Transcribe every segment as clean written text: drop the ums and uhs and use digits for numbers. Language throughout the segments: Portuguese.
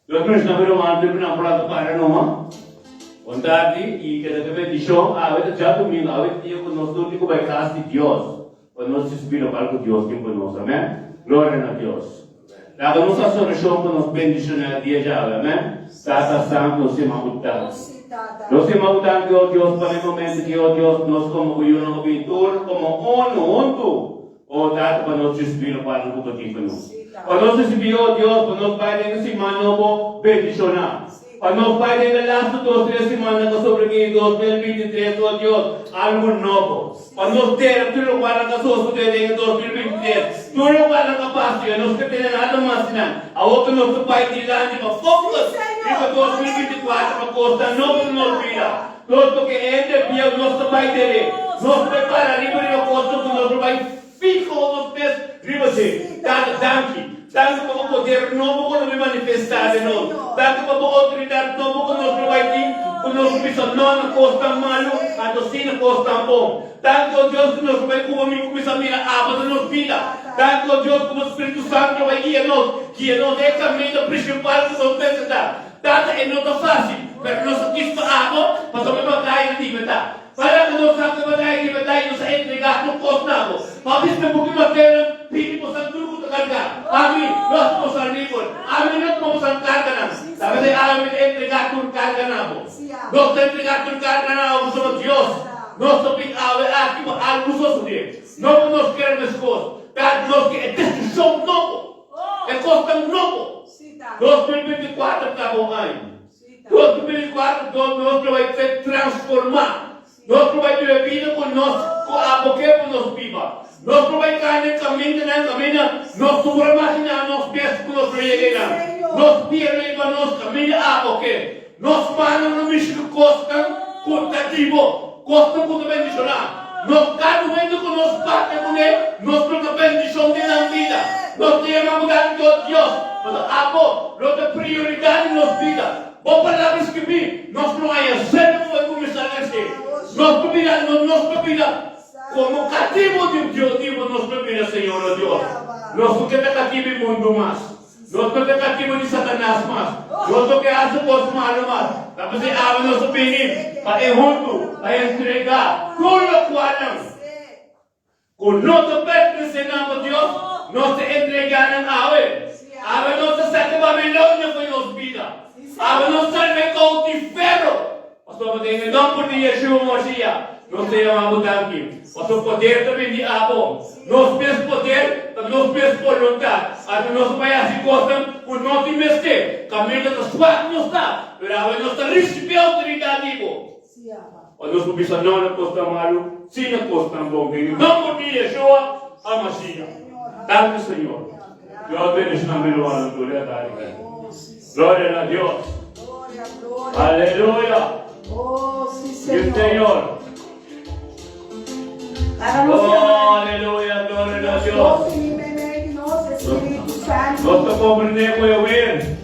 Dios nos está pero antes de una palabra para no más. Ondati y que te bendición a ver ya domingo a ver tío con nosotros digo by casa de Dios. Pues nos espírito para que Dios tiempo nos amén. Gloria a Dios. La nossa oração para nos bendicionar dia já, amém? Tata Santo, se mamutan. Nós se mamutan que o Deus para o momento que o Deus nos como o Yuno Pintor, como onto, o Tata para nos espírito para o que nos. Para nos espírito o Deus para nos pai de semana novo bendicionar. Para nos pai de last 2-3 semanas que sobre que 2023 o Deus algo novo. Para nos ter tudo para que só de 2023. Tudo para que passe, nós que tem nada mais não. A outra nosso pai de lá de uma focus. E para 2024 para costa novo nos vida. Nós que entre via nosso pai dele. Nós prepara livre no costa do nosso pai. Fica os pés riba-se. Danke. Tanto para o poder novo que nos manifestar de nós. Tanto para a autoridade nova que nos vai ter. Que nos pisa não costa malo, a docina costa bom. Tanto Deus que nos vai começar a mirar a aba da nossa vida. Tanto Deus como o Espírito Santo vai guiar-nos é o caminho principal que nós precisamos. Tanto é não fácil, mas nós aqui para para tomar batalha de verdade. Para que nós façamos batalha de verdade, nós entregar no costa. Mas isso é porque matéria, filho, nós tudo carga. Amin. Nós vamos a livre. Amin. Nós vamos a carga. Sabe de amin entregar tu carga nabo. Nós entregar tu carga nabo sobre Deus. Nós topik awe aqui algo sobre. Não nos queremos coisas. Tá nós que é destruição novo. É costa novo. 2024 tá bom aí. 2024 nós vai ser transformar. Nós vai ter vida com nós, com a boca com nós viva. Nós vai cair no caminho, nós subramamos nós pés com nós regueira. Nós pierdes para nós caminho a boca. Nós paramos no mesmo costa, contativo, costa com bendicionar. Nós cada momento que nós bate com ele, nós temos bendição na vida. Nós temos mudar de Deus. Mas a boca, nós temos prioridade na nossa vida. Vou falar isso que vi, nós não é sempre vai começar a ser. Nós pedimos como cativo de Deus, nós pedimos, Senhor Deus. Nós não queremos cativo do mundo mais. Nós não queremos cativo de Satanás mais. Nós não queremos coisas malas mais. Mas abre nosso peninho para junto, para entregar tudo o que há. Com nosso pertencimento a Deus, nós entregamos a Ele. Abre nossa sete Babilônia com nossa vida. Abre nossa cautiveiro. Pastor, em nome de Yeshua Mashiach, nós chamamos daqui. Pastor, poder também de Abom. Nós temos poder, nós temos vontade. A nós vai assim gostam, o nosso investir. Caminho da sua não está. Mas a nossa receber autoridade. A nossa pessoa não costa malo, sim não costa bom. Em nome de Yeshua Mashiach. Danke, Senhor. Deus bendiga na minha glória a Deus. Glória a Deus. Aleluia. Oh, sí, Señor. Señor. Aleluya, gloria a Dios. Nós compreendemos o ver.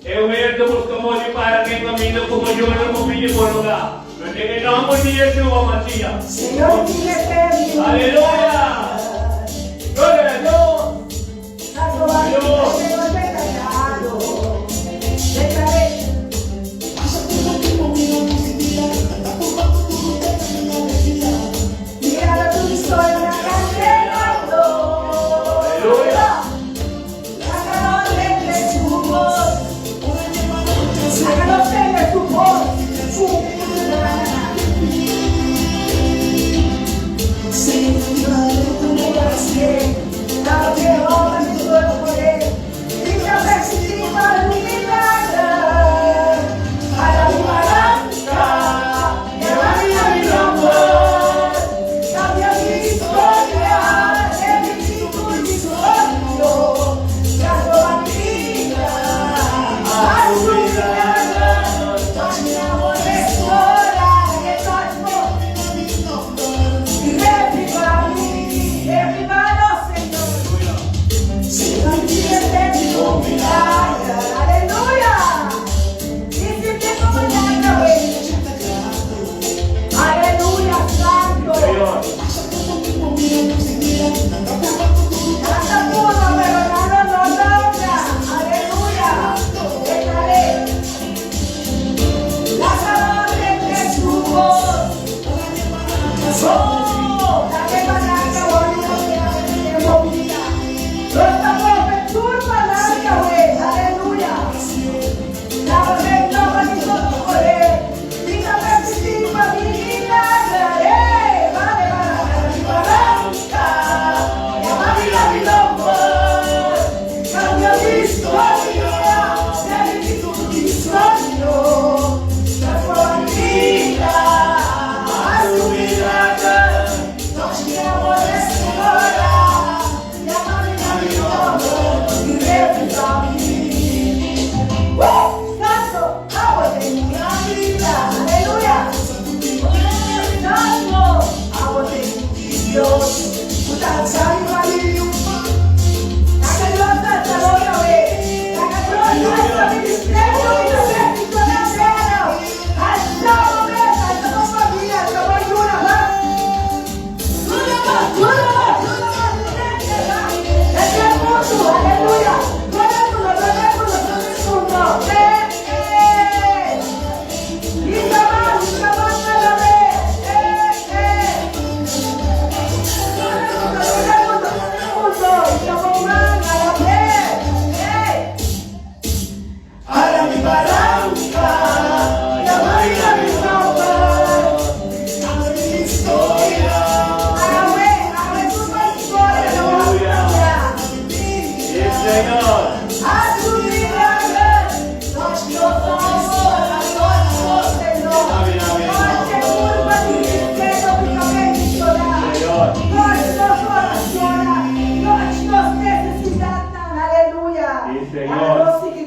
Eu ver estamos como de para quem caminha como eu não confio por lugar. Mas em nome de Yeshua Mashiach. Senhor, que eterno. Aleluia. Glória a Deus.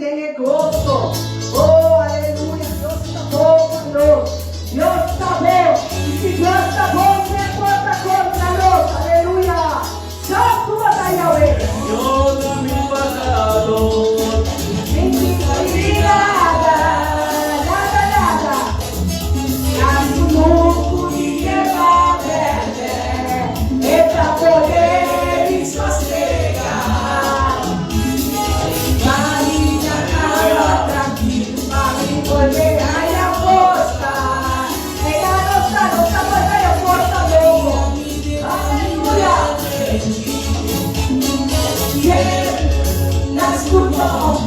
tiene gozo. Oh, aleluya, Dios está poderoso. Dios está bom. E se Deus está bom, não importa contra-nos. Aleluya. Santo a Yahweh. Dios de mi pasado. Nada, nada, nada. Nascimento de quebrar é pra poder sossegar. Maria cara tranquilo, Maria poder aí a força. Ela nossa poder a força mesmo. Aleluia. Nas curvas.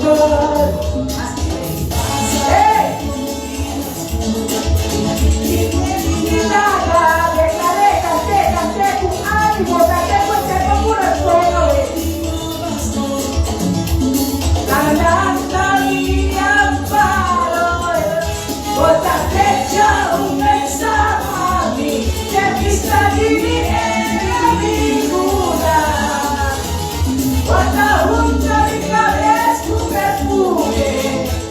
Cantei com ânimo, cantei com o coração. La minha parola, outra fecha um mensagem, que vista de mim me cura. Outra ruta de cabeça com perfume.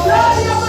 Glória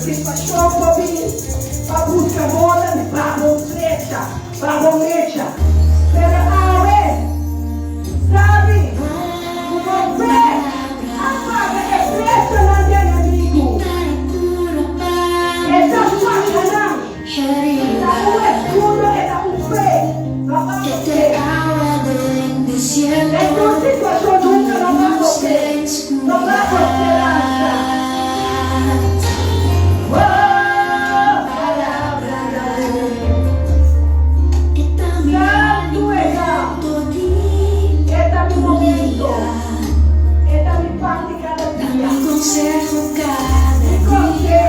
situação para vir, para buscar moda, para brecha, pero sabe, o fé apaga a brecha lá de inimigo. Essa faca não, o escudo é o fé, essa situação nunca não vai morrer, não vai prosperar. Conservo cada dia,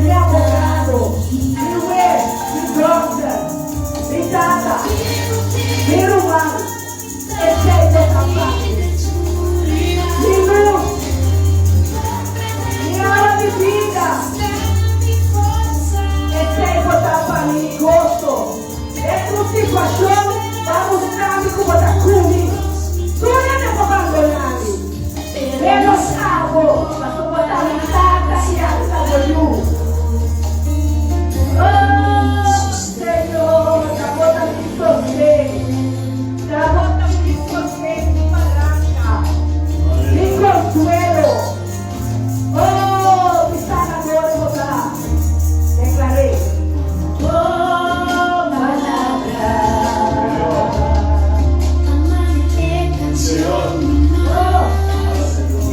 me abogado, me juez, me broca, me dada, me rumano, exceto capaz, me luz, me hora de vida, exceto tapa mi gosto, essa situação, vamos buscar como da cumi, tu não me abandonar. Menos salvo, mas eu vou estar ligada e alta oh, Senhor, já vou estar me sofrendo, já vou estar me sofrendo, paranca, me consuelo. Oh, me está agora, eu vou estar. Declarei. Oh, palavra. Senhor.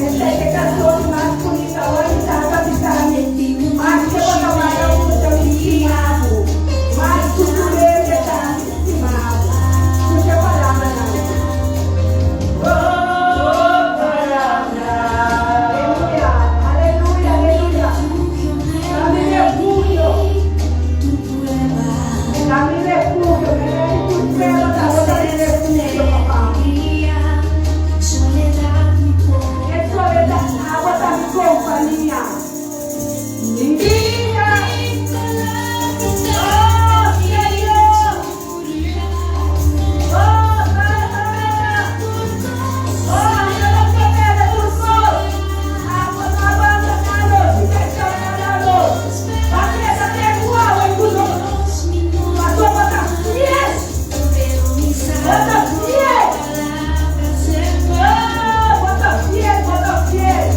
Essa canção mais bonita hoje está capitando. Mas que eu vou trabalhar com o seu estimado. Mas o poder está estimado. Não tem palavra, não. Oh, palavra. Aleluia, aleluia, aleluia. Dá-me refúgio. Dá-me refúgio. Me dá da outra refúgio, papai. Água está me companhia. Menina! Oh, Senhor! Oh, Senhor! Oh, aquela pedra do sol! Água na banda, na noite, deixa na noite. A pedra tem água e tudo. Passou para dar fies! Bota fies! Bota fies, bota fies!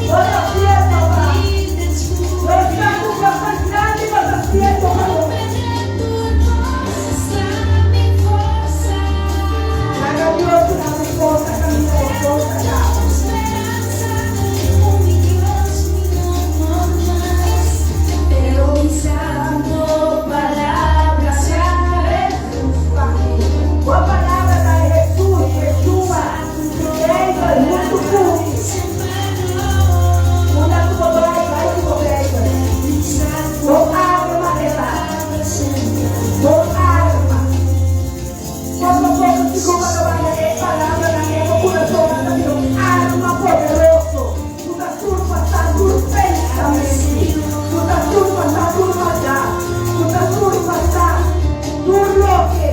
Bota fiel, papai. Eu trago com a quantidade de bota fiel, papai. Traga de outro na minha força, caminho com força, já. Boa palavra da Jesus, Yeshua, é muito bom. Vou arma, vou arma. Quando o povo se comanda a palavra da minha coração, arma poderoso. Tu da turma está por pensamento. Tu da turma está por mandar. Tu da turma está por loque.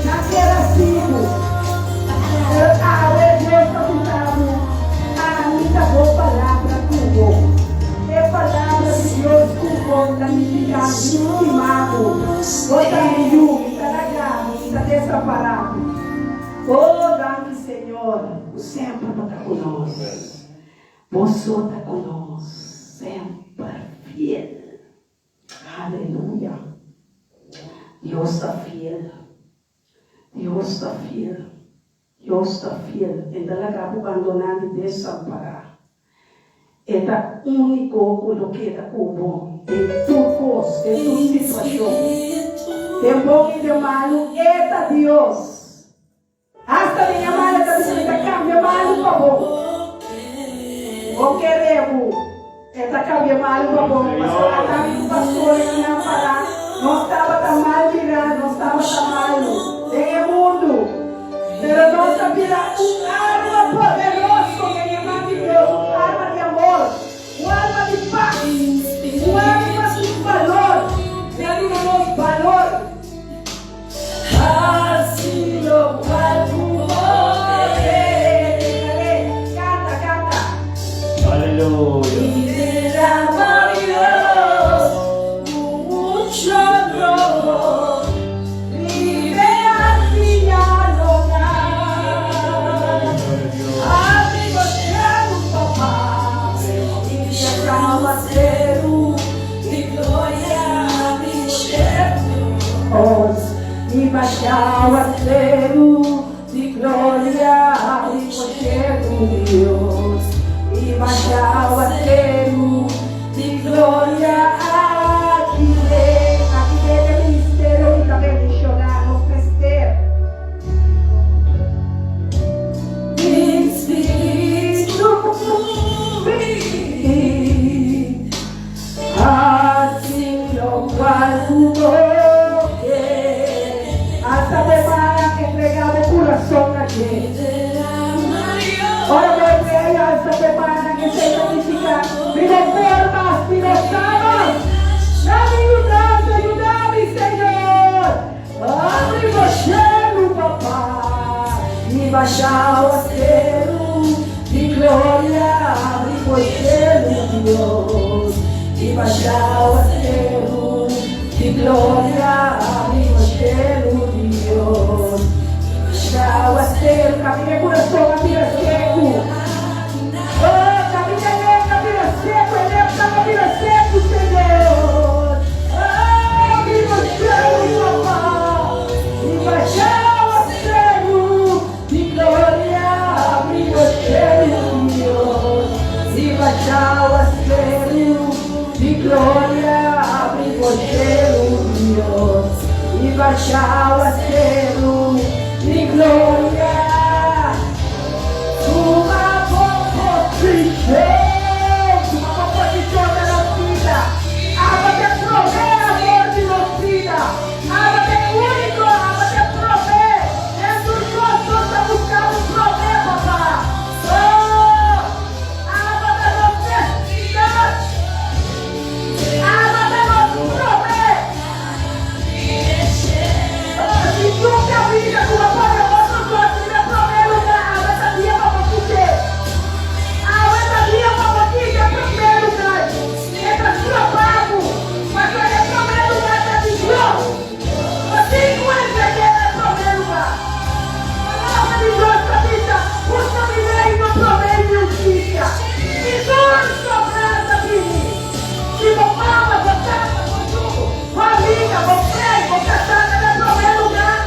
Naquela cima. A Deus está cuidando. A minha boa palavra com é palavra de Deus com conta de ficar estimado. Outra milhão, está largado, está desamparado. Oh, dá-me, Senhor, o sempre está conosco. Você está conosco, sempre fiel. Aleluia. Deus está fiel. Deus está fiel. Deus está fiel. Ainda largado, abandonado e desamparado. É o único que está como de tua coisa, de tua situação. De bom e de malo, é Deus. Hasta minha mãe está dizendo que cambia malo para bom. O queremos, cambia malo para bom. Mas ela está me pastor que não falar, não estava tão mal virado, não estava tão malo. Tem o mundo, mas não está virado arma poderosa que é mãe de Deus, arma de amor, uma arma de paz, uma arma de valor, dando-nos valor. Assim o qual canta, Aleluya. y derrama Dios mucho amor. Vive así ya no da. Amigo chego, papá, e chegava cedo, e glória me chegou. E baixava cedo, de glória me chegou, Deus. E baixava cedo, de glória aqui nele ministério e também missionário no festeiro. Espírito vem, assim eu guardo hasta prepara que entregaba el corazón a ti. Ora voy a ella hasta prepara que se santifica. Mi enfermas, mi sanas. Ayúdame, Señor. Abre o cheiro, papá. E baixar o acero de glória. Abre o cheiro, Deus. E baixar o acero de glória. Abre o cheiro, Deus. Baixar o acero. Caminha coração, caminha seco. Oh, caminha seco. Caminha seco, Senhor. Abre o cheiro, papá. E baixar o acero de glória. Abre o cheiro, Deus. E baixar o acero de glória. Abre o cheiro, Deus. E baixar o acero de glória. Uma composição da nossa vida. Água de prover, amor de nossa vida. Água de único, água de prover. Jesus nós está buscando prover, papá. Oh, água da nossa necessidade. Água da nossa prover. Se nunca vida com a palavra, nós vida prover lugar. Água da minha para você. Água da minha para você é primeiro lugar. É para sua pago. Mas olha, é primeiro lugar da Deus. Você encontra que é primeiro lugar. A palavra de Deus para vida. Busca me ver e não promete justiça. E dor sobrada de mim. Se vou fala, vou casa, vou tudo. Vou amiga, vou prego, vou casada, é primeiro lugar.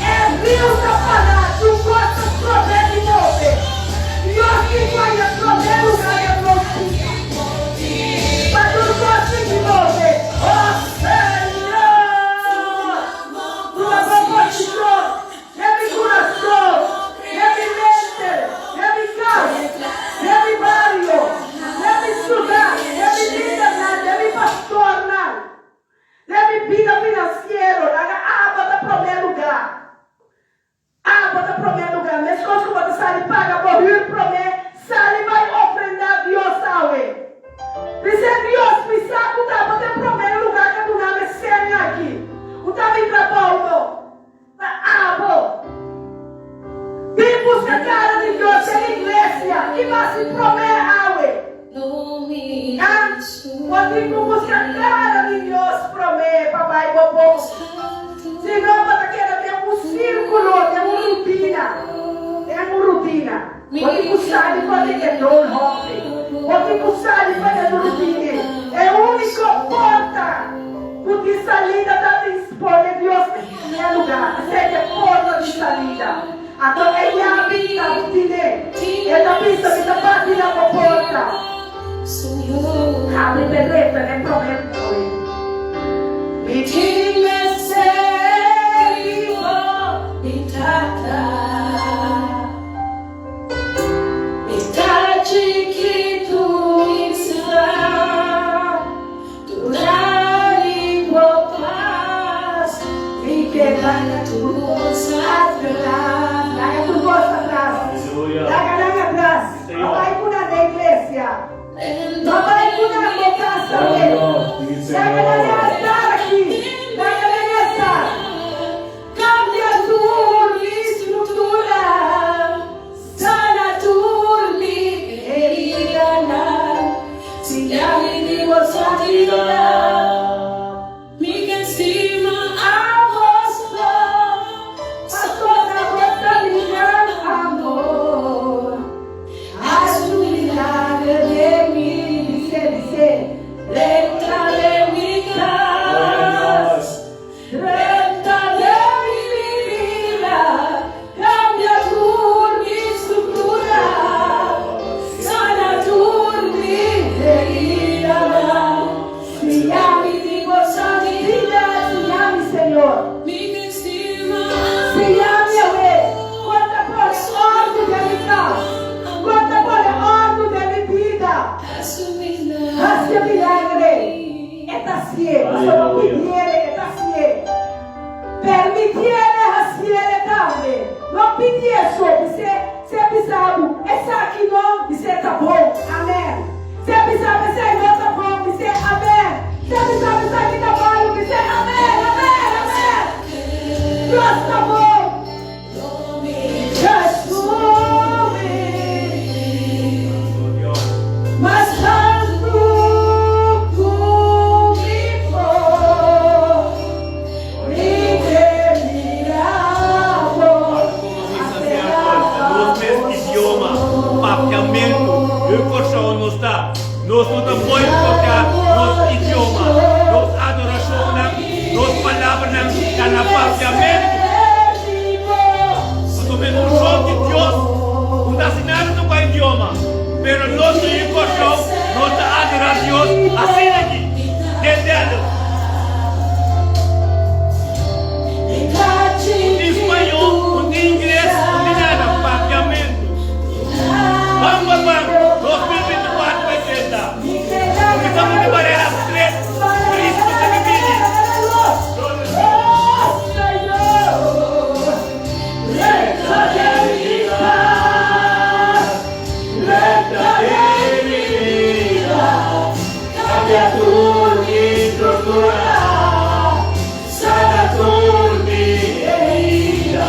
É Deus a falar. Tu gosta de prover de você. E eu que vai a primeiro lugar é você. Mas eu gosto de você. Oh, Senhor! Tua proposição é meu coração, é minha mente, é minha casa, é meu barrio, é minha cidade, é minha vida, é minha pastor, é minha vida financeira, água da primeiro lugar. Água da primeiro lugar. Mas coisas que você sabe, paga por ir prometer, sabe, vai ofrendar a Deus, sabe? Dizer Deus, me sabe, dá para ter primeiro lugar que tu não me sente aqui. O também trabalho. Abo. Vem buscar a cara de Deus na igreja e vai se prometer a pode buscar a cara de Deus prometer, papai, bobô. Se não, para querer ter um círculo, ter uma rotina. Tem uma rotina. Pode buscar e pode ter dor, pode buscar e pode ter rotina. É a única porta. Porque salida da dispõe Deus em lugar. Seja porta de salida. Então ele habita a rotina. Ele habita que está batendo a porta. Abre beleza, né? Prometo com ele. Me que tu ensinar, tu dai paz, me quebra tu gosta atrás, daga tu gosta atrás, daga atrás, não vai cuidar da igreja, não vai cuidar da casa dele, daga estar aqui, daga estar, cambia tua estrutura, sana tu herida. tiene haciele tarde. Não pedir sobre se avisado. Essa aqui não, você tá bom. Amém. Se avisado, essa aí não tá bom. Você amém. Se avisado, essa aqui tá bom. Você amém. Amém. Amém. Deus tá bom. Jesus. Mas tanto comigo. Papiamento, não está. Nós não estamos colocar nosso idioma, nossa adoração, nossa palavra, está na papiamento. Nós somos um jogo de Deus, não está assinado no idioma, mas nosso coração, nossa adoração, assim aqui, entendendo? Em espanhol, em inglês, não tem nada, papiamento. Vamos, 2024 vai tentar. Começamos de barreira 3, por isso você me pede. Cambia tudo e estrutura, sana tudo e vida.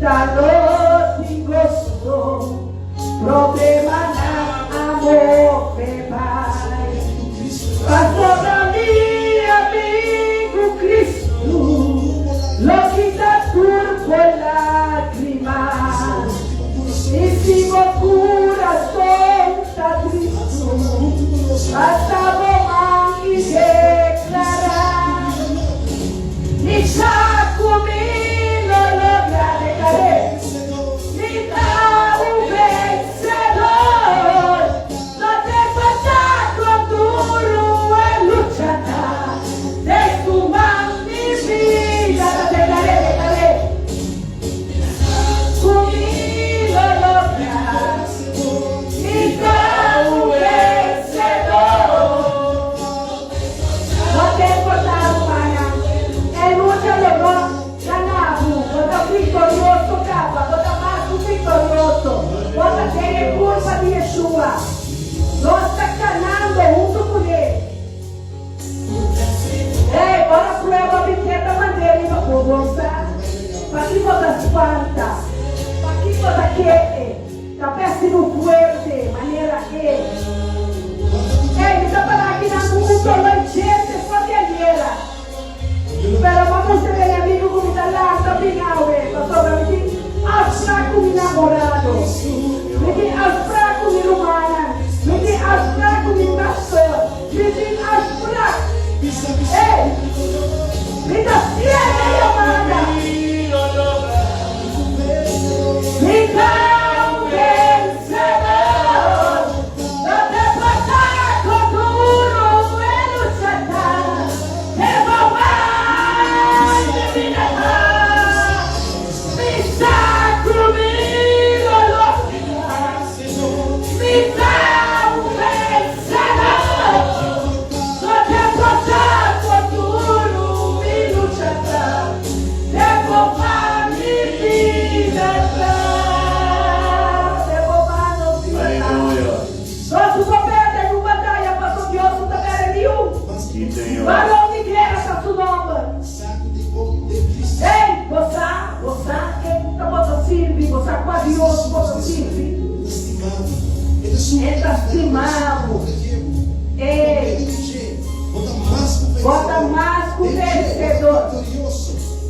Dalo ti gosto, problema na amor me vai. Passou pra mim, amigo Cristo, lo quita por lágrimas. E se meu coração está triste, basta vou me declarar. E já comigo lograr declarar. Me dá vencedor. Não tem passado duro e luchada. Desfumar minha vida. Declarei. Comigo lograr. Me dá vencedor. Não tem passado manhã. É luta levou. Ganhado. Bota vitorioso capa. Bota mais vitorioso. Bota ter curva de Yeshua. Nós está canando junto com ele. Ei, bora prueba de certa maneira, para gostar. Para que bota espanta. Para que bota que está péssimo fuerte, maneira que. Ei, está para aqui na mundo, manchete, fadeira. Pero vamos a ver amigo como está lá, está brigando, pastor, me diz, asfra com meu namorado, me diz, asfra com minha humana, me diz, asfra com meu pastor, me diz, asfra, ei, me dá ciência e amada, me dá vencedor, não te passar com duro e luchar, varão de guerra está su nome. Ei, você está botando sirve, você quase outro botando sirve. Está estimado. Ei, bota mais com o vencedor.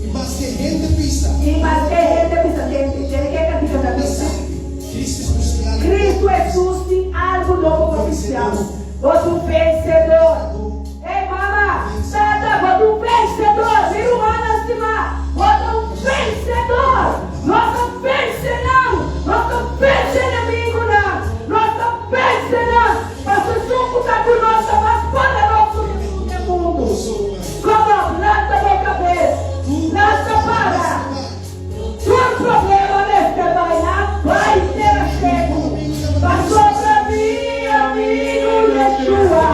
Y más que gente pisa. E mais que gente pisa, tem que castigar da pista. Cristo Jesus tem algo novo oficial. Você um vencedor. Ei, mama, nada, bota um vencedor. Vira uma estimar. Bota um vencedor. Nós não vencemos. Nós não vencemos inimigo, não. Nós não vencemos. Mas o suco está conosco, mais poderoso que o mundo. Como lança a boca cabeça. Lança para. Todo problema nesta manhã vai ter chego. Passou para mim, amigo Yeshua.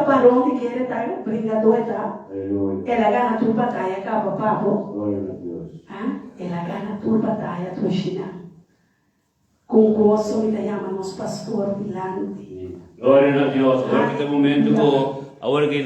para onde quer tayo, brinda doeta. Aleluya. Ela gana tu batalha capa papo. Gloria a Dios. Ela gana tu batalha tu china. Com gozo ele chama-nos pastor vilante. Gloria a Dios. Ahora que este momento, ahora que